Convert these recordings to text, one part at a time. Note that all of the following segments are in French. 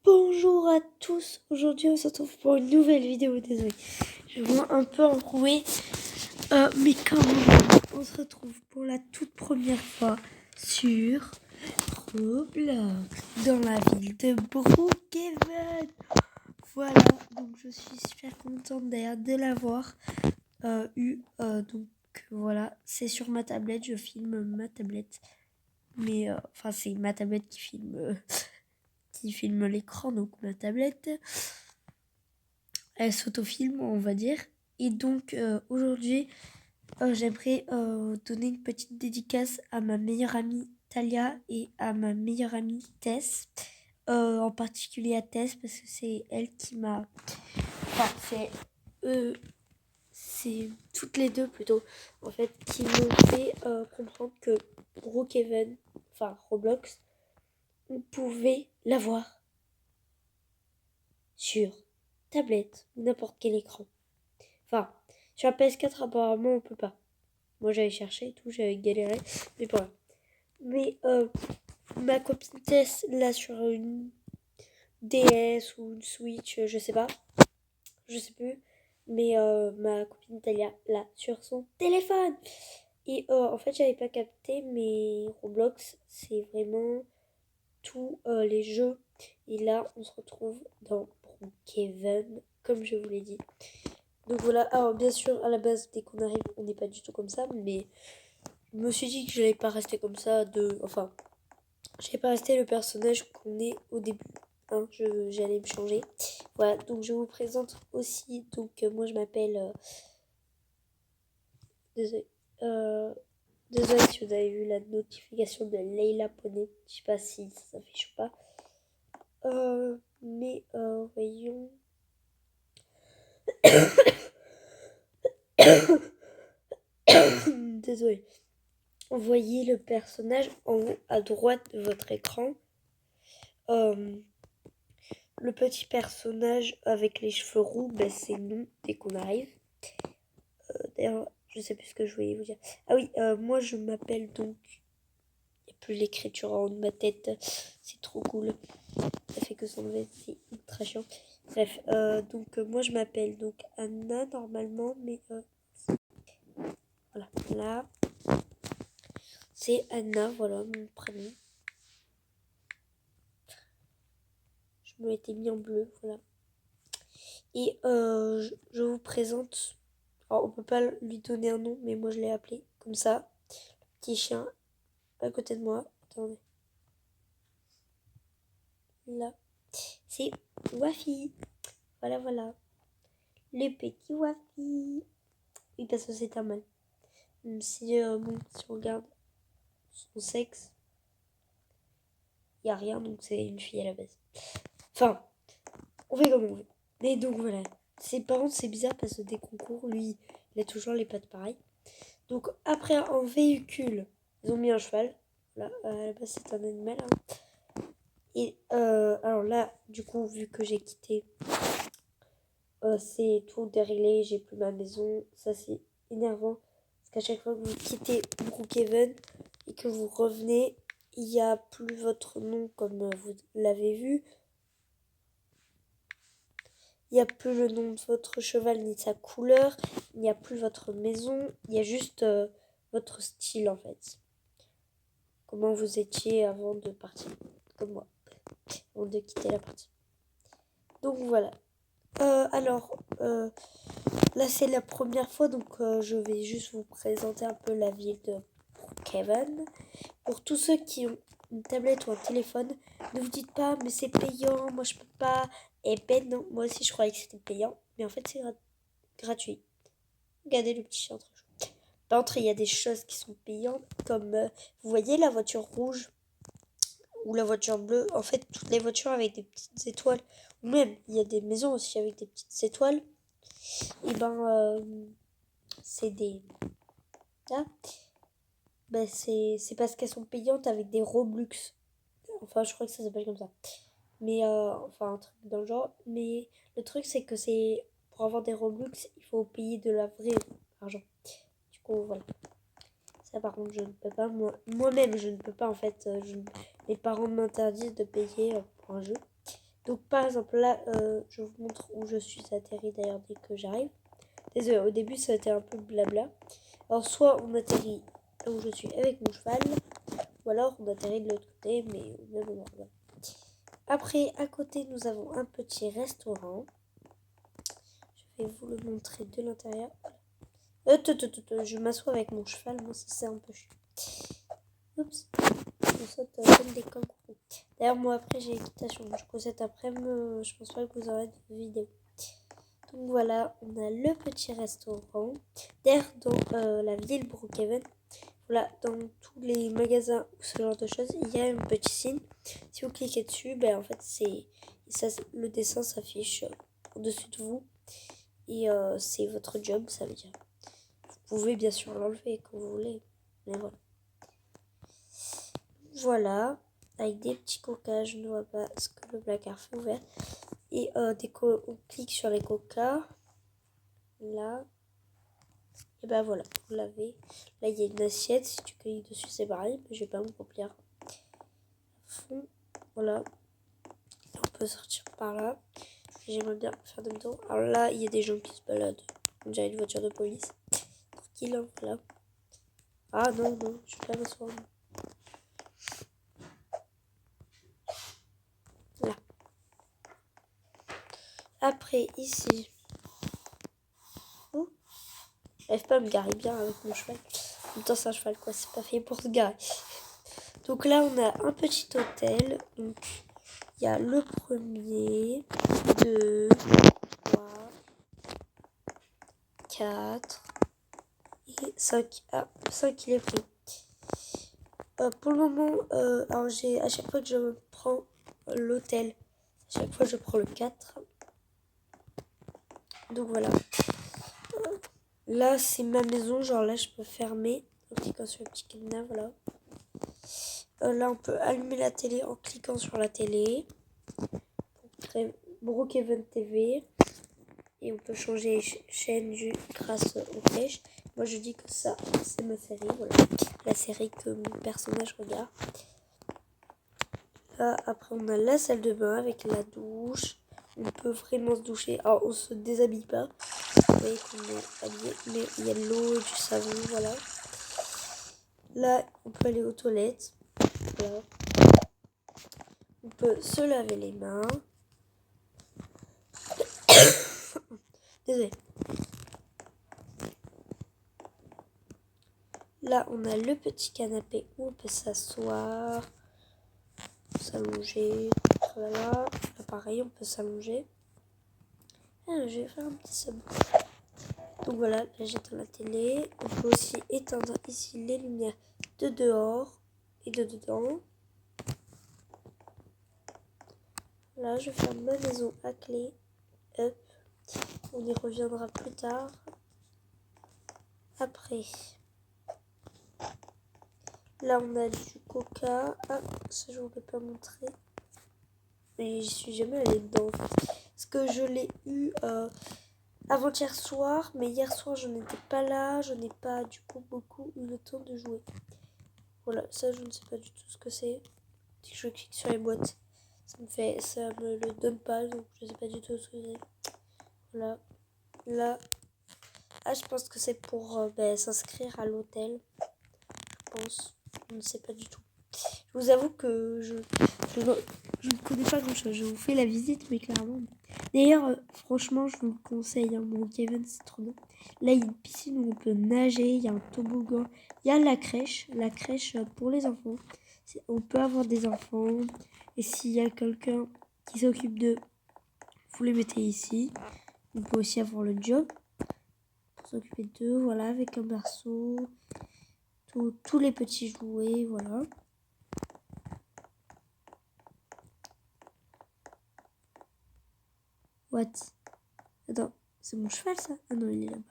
Bonjour à tous, aujourd'hui on se retrouve pour une nouvelle vidéo, désolé, je vois un peu enrouée, mais quand même, on se retrouve pour la toute première fois sur Roblox, dans la ville de Brookhaven. Voilà, donc je suis super contente d'ailleurs de l'avoir donc voilà, c'est sur ma tablette, je filme ma tablette, mais enfin c'est ma tablette qui filme l'écran, donc ma tablette, elle s'autofilme, on va dire. Et donc aujourd'hui, j'aimerais donner une petite dédicace à ma meilleure amie Talia et à ma meilleure amie Tess. En particulier à Tess parce que c'est elle qui m'a... Enfin, c'est toutes les deux plutôt, en fait, qui m'ont fait comprendre que Brookhaven, enfin Roblox, on pouvait l'avoir sur tablette ou n'importe quel écran. Enfin, sur la PS4 apparemment on peut pas. Moi j'avais cherché et tout, j'avais galéré, mais pas. Mais ma copine Tess l'a sur une DS ou une Switch, je sais pas, je sais plus. Mais ma copine Talia l'a sur son téléphone. Et en fait j'avais pas capté, mais Roblox c'est vraiment tous les jeux. Et là on se retrouve dans Brookhaven, comme je vous l'ai dit. Donc voilà, alors bien sûr, à la base, dès qu'on arrive, on n'est pas du tout comme ça, mais je me suis dit que je n'allais pas rester comme ça, enfin, je n'allais pas rester le personnage qu'on est au début, hein, j'allais me changer. Voilà, donc je vous présente aussi, donc moi je m'appelle, désolé, désolé si vous avez vu la notification de Leila Poney, je sais pas si ça s'affiche ou pas, mais voyons... Désolé. Voyez le personnage en haut à droite de votre écran. Le petit personnage avec les cheveux roux, c'est nous dès qu'on arrive. D'ailleurs, je sais plus ce que je voulais vous dire. Ah oui, moi je m'appelle donc... Il n'y a plus l'écriture en haut de ma tête. C'est trop cool. Ça fait que s'enlever, c'est ultra chiant. Bref, donc moi je m'appelle donc Anna normalement, mais voilà, là c'est Anna, voilà mon prénom. Je me l'étais mis en bleu, voilà. Et je vous présente, alors on peut pas lui donner un nom, mais moi je l'ai appelé comme ça, le petit chien à côté de moi. Attendez. Là, c'est Wafi. Voilà, voilà. Le petit Wafi. Oui, parce que c'est un mâle. Même si, bon, si on regarde son sexe, il n'y a rien, donc c'est une fille à la base. Enfin, on fait comme on veut. Mais donc voilà. Par contre, c'est bizarre parce que dès qu'on court, lui, il a toujours les pattes pareilles. Donc après, en véhicule, ils ont mis un cheval. Là, à la base, c'est un animal. Hein. Et alors là, du coup, vu que j'ai quitté, c'est tout déréglé, j'ai plus ma maison. Ça, c'est énervant. Parce qu'à chaque fois que vous quittez Brookhaven et que vous revenez, il n'y a plus votre nom comme vous l'avez vu. Il n'y a plus le nom de votre cheval ni de sa couleur. Il n'y a plus votre maison. Il y a juste votre style en fait. Comment vous étiez avant de partir. Comme moi. Avant de quitter la partie. Donc voilà. Alors, là c'est la première fois. Donc je vais juste vous présenter un peu la ville de Brookhaven. Pour tous ceux qui ont une tablette ou un téléphone, ne vous dites pas mais c'est payant, moi je peux pas. Eh ben non, moi aussi je croyais que c'était payant, mais en fait c'est gratuit. Regardez le petit chien trop chou. Par contre, il y a des choses qui sont payantes, comme vous voyez la voiture rouge ou la voiture bleue. En fait, toutes les voitures avec des petites étoiles, ou même il y a des maisons aussi avec des petites étoiles. Et c'est des... Ah, c'est parce qu'elles sont payantes avec des Robux. Enfin, je crois que ça s'appelle comme ça. Mais, enfin, un truc dans le genre. Mais le truc, c'est que c'est pour avoir des Robux, il faut payer de la vraie argent. Du coup, voilà. Ça, par contre, je ne peux pas. Moi-même, je ne peux pas, en fait. Mes parents m'interdisent de payer pour un jeu. Donc par exemple là, je vous montre où je suis atterri d'ailleurs dès que j'arrive. Désolé, au début ça a été un peu blabla. Alors soit on atterrit là où je suis avec mon cheval, ou alors on atterrit de l'autre côté, mais au même moment. Voilà. Après, à côté, nous avons un petit restaurant. Je vais vous le montrer de l'intérieur. Je m'assois avec mon cheval, moi ça c'est un peu chiant. Oups, je saute comme des kangourous. D'ailleurs, moi après j'ai équitation. Du coup, cet après-midi, je pense pas que vous aurez de vidéo. Donc voilà, on a le petit restaurant. D'ailleurs, dans la ville Brookhaven, voilà, dans tous les magasins ou ce genre de choses, il y a un petit signe. Si vous cliquez dessus, ben en fait le dessin s'affiche au-dessus de vous et c'est votre job, ça veut dire. Vous pouvez bien sûr l'enlever quand vous voulez, mais voilà. Voilà, avec des petits coca, je ne vois pas ce que le placard fait ouvert. Et on clique sur les coca, là. Et ben voilà, vous l'avez. Là, il y a une assiette. Si tu cliques dessus, c'est pareil. Mais je vais pas me remplir à fond. Voilà. On peut sortir par là. J'aimerais bien faire demi-tour. Alors là, il y a des gens qui se baladent. On dirait une voiture de police. Tranquille, hein, voilà. Ah non, non, je vais pas m'asseoir. Là. Après, ici. Oh, j'arrive pas à me garer bien avec mon cheval. En même temps, c'est un cheval, quoi. C'est pas fait pour se garer. Donc là, on a un petit hôtel. Donc, il y a le premier, 2, 3, 4 et 5. Ah, 5 il est pris. Pour le moment, alors à chaque fois que je prends l'hôtel, à chaque fois je prends le 4. Donc voilà. Là, c'est ma maison. Genre là, je peux fermer en cliquant sur le petit cadenas. Voilà. Là, on peut allumer la télé en cliquant sur la télé. Brookhaven TV. Et on peut changer chaîne grâce aux flèches. Moi, je dis que ça, c'est ma série. Voilà. La série que mon personnage regarde. Là, après, on a la salle de bain avec la douche. On peut vraiment se doucher. Alors, on se déshabille pas. Vous voyez qu'on est habillé. Mais il y a de l'eau et du savon. Voilà. Là, on peut aller aux toilettes. Voilà. On peut se laver les mains. Désolé. Là, on a le petit canapé où on peut s'asseoir, s'allonger. Voilà. Là, pareil, on peut s'allonger. Ah, je vais faire un petit sub. Donc voilà, là j'éteins la télé. On peut aussi éteindre ici les lumières de dehors et de dedans. Là, je ferme ma maison à clé. Hop. On y reviendra plus tard. Après. Là, on a du coca. Ah, ça, je ne voulais pas montrer. Mais j'y suis jamais allée dedans. Parce que je l'ai eu avant-hier soir. Mais hier soir, je n'étais pas là. Je n'ai pas, du coup, beaucoup eu le temps de jouer. Voilà, ça, je ne sais pas du tout ce que c'est. Si je clique sur les boîtes, ça me le donne pas. Donc, je ne sais pas du tout ce que c'est. Voilà. Là. Ah, je pense que c'est pour s'inscrire à l'hôtel. Je pense. Je ne sais pas du tout. Je vous avoue que je ne connais pas grand chose. Je vous fais la visite, mais clairement. D'ailleurs, franchement, je vous le conseille. Hein, mon Kevin, c'est trop bien. Là, il y a une piscine où on peut nager. Il y a un toboggan. Il y a la crèche. La crèche pour les enfants. On peut avoir des enfants. Et s'il y a quelqu'un qui s'occupe d'eux, vous les mettez ici. On peut aussi avoir le job pour s'occuper d'eux. Voilà, avec un berceau. Tous les petits jouets. Voilà. What? Attends, c'est mon cheval ça? Ah non, il est là-bas.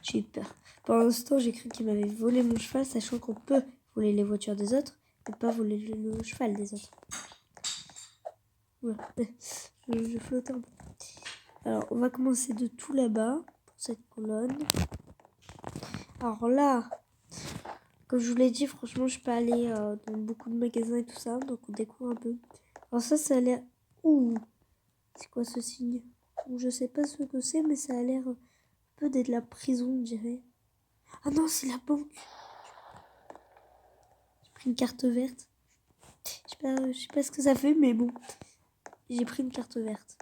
J'ai eu peur. Pendant ce temps, j'ai cru qu'il m'avait volé mon cheval, sachant qu'on peut voler les voitures des autres, mais pas voler le cheval des autres. Voilà. Je flotte un peu. Alors, on va commencer de tout là-bas, pour cette colonne. Alors là, comme je vous l'ai dit, franchement, je peux aller dans beaucoup de magasins et tout ça, donc on découvre un peu. Alors ça a l'air... Ouh, C'est quoi ce signe? Bon, je sais pas ce que c'est, mais ça a l'air un peu d'être la prison, on dirait. Ah non, c'est la banque. J'ai pris une carte verte. Je sais pas ce que ça fait, mais bon. J'ai pris une carte verte.